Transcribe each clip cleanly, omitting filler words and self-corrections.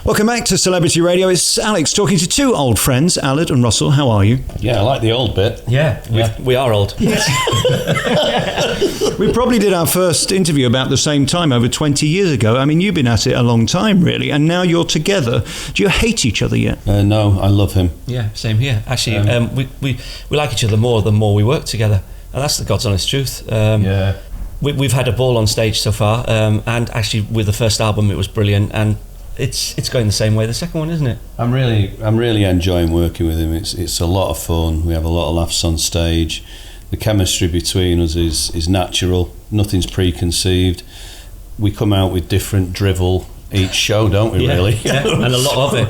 Welcome back to Celebrity Radio. It's Alex talking to two old friends, Aled and Russell. How are you? Yeah, I like the old bit. Yeah. We are old. Yes. We probably did our first interview about the same time, over 20 years ago. I mean, you've been at it a long time, really, and now you're together. Do you hate each other yet? No, I love him. Yeah, same here. Actually, we like each other more the more we work together, and that's the God's honest truth. We've had a ball on stage so far, and actually with the first album it was brilliant, and it's going the same way the second one, isn't it? I'm really enjoying working with him. It's a lot of fun. We have a lot of laughs on stage. The chemistry between us is natural. Nothing's preconceived. We come out with different drivel each show, don't we? Really, yeah. And a lot of it.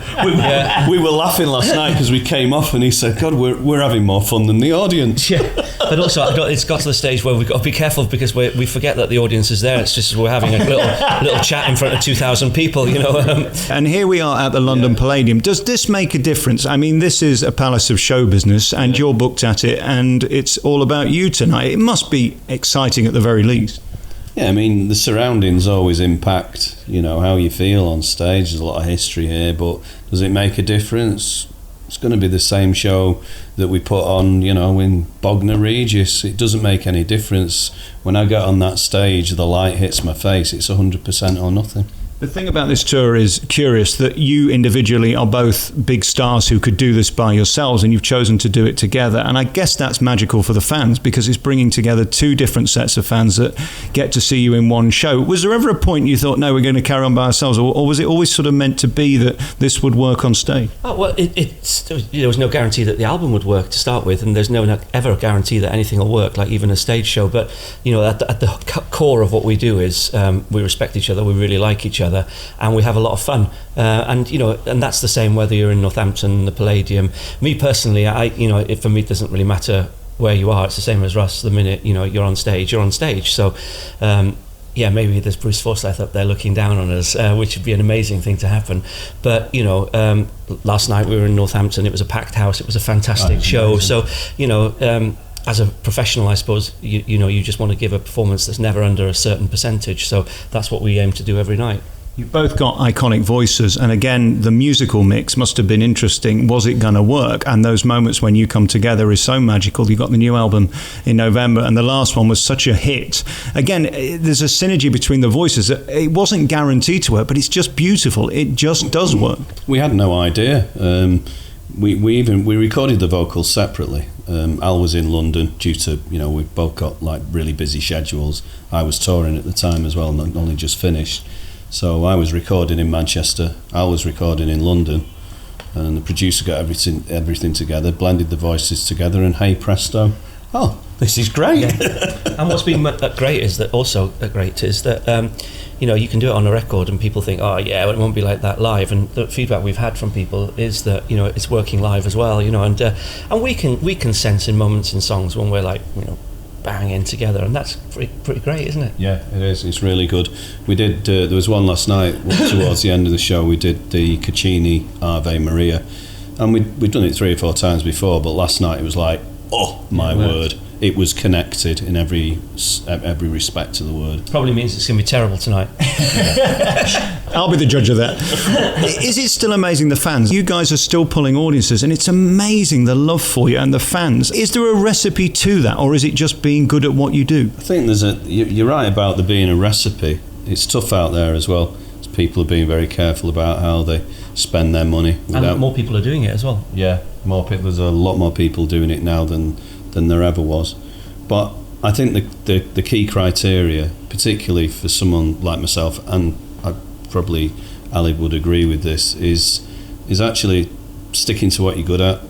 We were laughing last night because we came off and he said, "God, we're having more fun than the audience." Yeah, but also it's got to the stage where we've got to be careful because we forget that the audience is there. It's just we're having a little chat in front of 2,000 people, you know. And here we are at the London Palladium. Does this make a difference? I mean, this is a palace of show business, and you're booked at it, and it's all about you tonight. It must be exciting at the very least. Yeah, I mean, the surroundings always impact, you know, how you feel on stage. There's a lot of history here, but does it make a difference? It's going to be the same show that we put on, you know, in Bognor Regis. It doesn't make any difference. When I get on that stage, the light hits my face. It's 100% or nothing. The thing about this tour is curious that you individually are both big stars who could do this by yourselves, and you've chosen to do it together. And I guess that's magical for the fans because it's bringing together two different sets of fans that get to see you in one show. Was there ever a point you thought, no, we're going to carry on by ourselves, or was it always sort of meant to be that this would work on stage? Oh, well, there was no guarantee that the album would work to start with, and there's no ever a guarantee that anything will work, like even a stage show. But you know, at the core of what we do is we respect each other, we really like each other, and we have a lot of fun. And you know, and that's the same whether you're in Northampton, the Palladium. Me personally, for me it doesn't really matter where you are. It's the same as Russ. The minute you know you're on stage, you're on stage. So. Yeah, maybe there's Bruce Forsyth up there looking down on us, which would be an amazing thing to happen. But, you know, last night we were in Northampton. It was a packed house. It was a fantastic show. Amazing. So, you know, as a professional, I suppose, you know, you just want to give a performance that's never under a certain percentage. So that's what we aim to do every night. You've both got iconic voices, and again, the musical mix must have been interesting. Was it going to work? And those moments when you come together is so magical. You got the new album in November, and the last one was such a hit. Again, there's a synergy between the voices. It wasn't guaranteed to work, but it's just beautiful. It just does work. We had no idea. We recorded the vocals separately. Al was in London due to, you know, we've both got like really busy schedules. I was touring at the time as well, and only just finished. So I was recording in Manchester, Al was recording in London, and the producer got everything together, blended the voices together, and hey presto, oh, this is great. Yeah. And what's been great is that you know, you can do it on a record and people think, oh yeah, it won't be like that live, and the feedback we've had from people is that, you know, it's working live as well, you know, and we can sense in moments in songs when we're like, you know, banging together, and that's pretty great, isn't it? Yeah, it is. It's really good. We did. There was one last night towards the end of the show. We did the Caccini Ave Maria, and we'd done it 3 or 4 times before, but last night it was like, oh my word! It was connected in every respect to the word. Probably means it's going to be terrible tonight. I'll be the judge of that. Is it still amazing, the fans? You guys are still pulling audiences, and it's amazing the love for you and the fans. Is there a recipe to that, or is it just being good at what you do? I think you're right about there being a recipe. It's tough out there as well. People are being very careful about how they spend their money. And more people are doing it as well. Yeah, more people. There's a lot more people doing it now than there ever was. But I think the key criteria, particularly for someone like myself, and probably Ali would agree with this, is actually sticking to what you're good at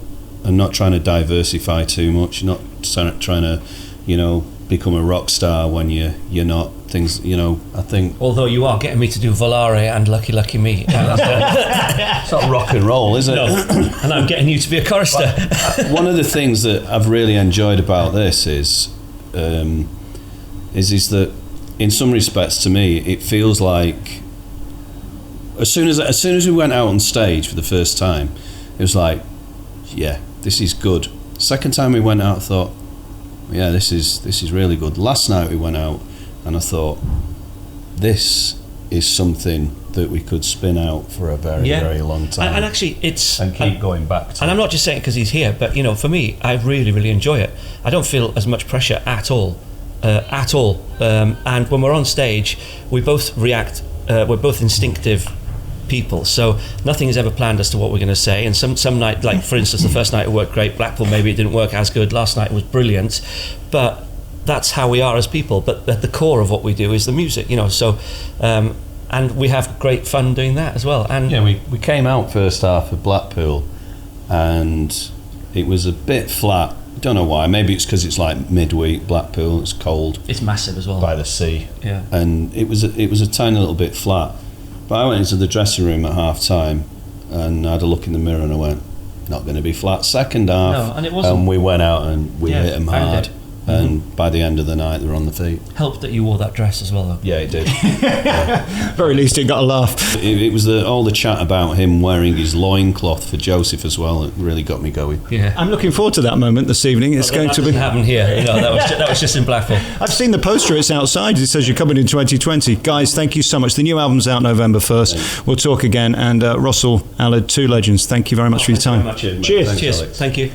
and not trying to diversify too much, not trying to, you know, become a rock star when you're not. Things, you know, I think. Although you are getting me to do Volare and Lucky Lucky Me. It's not rock and roll, is it? No. And I'm getting you to be a chorister. One of the things that I've really enjoyed about this is that in some respects, to me, it feels like as soon as we went out on stage for the first time, it was like, yeah, this is good. Second time we went out, I thought, yeah, this is really good. Last night we went out, and I thought, this is something that we could spin out for a very, very long time. And actually, it's... And keep going back to. And I'm not just saying it because he's here, but, for me, I really, really enjoy it. I don't feel as much pressure at all. And when we're on stage, we both react, we're both instinctive people, so nothing is ever planned as to what we're going to say. And some night, like for instance, the first night it worked great, Blackpool maybe it didn't work as good, last night it was brilliant, but that's how we are as people. But at the core of what we do is the music, so and we have great fun doing that as well. And we came out first half of Blackpool and it was a bit flat. Don't know why. Maybe it's because it's like midweek. Blackpool, it's cold, it's massive as well by the sea, and it was a tiny little bit flat. But I went into the dressing room at half time and I had a look in the mirror and I went, not going to be flat second half. No, and it wasn't. And we went out and we hit them hard. And by the end of the night, they were on the feet. Helped that you wore that dress as well, though. Yeah, it did. Very least it got a laugh. It was all the chat about him wearing his loincloth for Joseph as well. It really got me going. Yeah, I'm looking forward to that moment this evening. It's going to be. That happened here. That was just in Blackpool. I've seen the poster. It's outside. It says you're coming in 2020. Guys, thank you so much. The new album's out November 1st. We'll talk again. And Russell, Aled, two legends. Thank you very much for your time. Cheers. Thanks, Alex. Thank you.